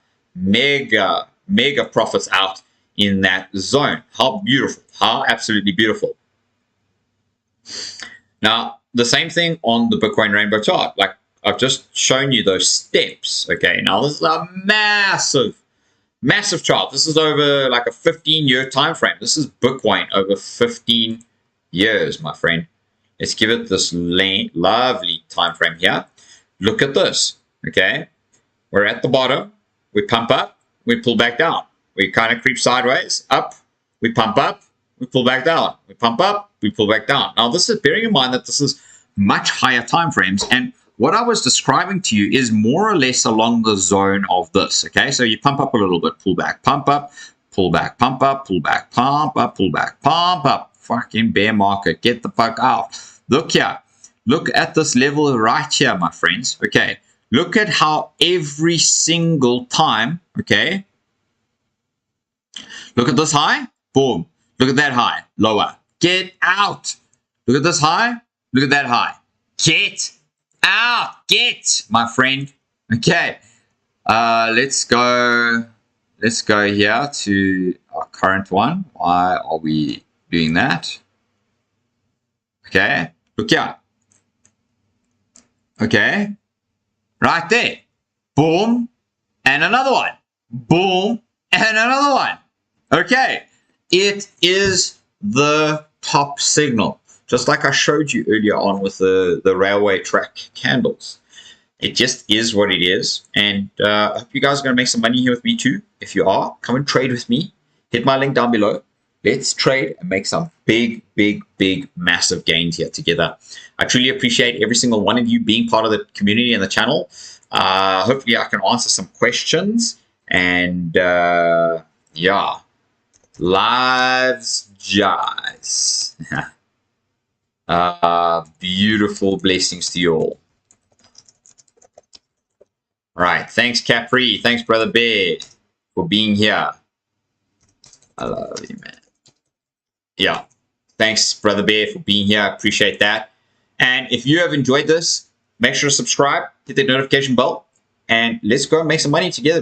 profits out in that zone. How beautiful. How absolutely beautiful. Now, the same thing on the Bitcoin rainbow chart. Like, I've just shown you those steps. Okay, now this is a massive chart. This is over like a 15-year time frame. This is Bitcoin over 15 years, my friend. Let's give it this lovely time frame here. Look at this, okay? We're at the bottom. We pump up. We pull back down. We kind of creep sideways, up. We pump up. We pull back down. We pump up. We pull back down. Now, this is bearing in mind that this is much higher time frames. And what I was describing to you is more or less along the zone of this, okay? So you pump up a little bit, pull back, pump up, pull back, pump up, pull back, pump up, pull back, pump up. Fucking bear market. Get the fuck out. Look here. Look at this level right here, my friends. Okay. Look at how every single time, okay? Look at this high. Boom. Look at that high. Lower. Get out. Look at this high. Look at that high. Get out. Get, my friend. Okay. Let's go here to our current one. Why are we Doing that. Okay. Look here. Okay. Right there. Boom. And another one. Boom. And another one. Okay. It is the top signal. Just like I showed you earlier on with the railway track candles. It just is what it is. And I hope you guys are going to make some money here with me too. If you are, come and trade with me. Hit my link down below. Let's trade and make some big, massive gains here together. I truly appreciate every single one of you being part of the community and the channel. Hopefully I can answer some questions. And yeah, lives jazz. Beautiful blessings to you all. All right, thanks Capri, thanks Brother Bear for being here. I love you, man. Yeah, thanks Brother Bear for being here. I appreciate that. And if you have enjoyed this, make sure to subscribe, hit the notification bell, and let's go and make some money together.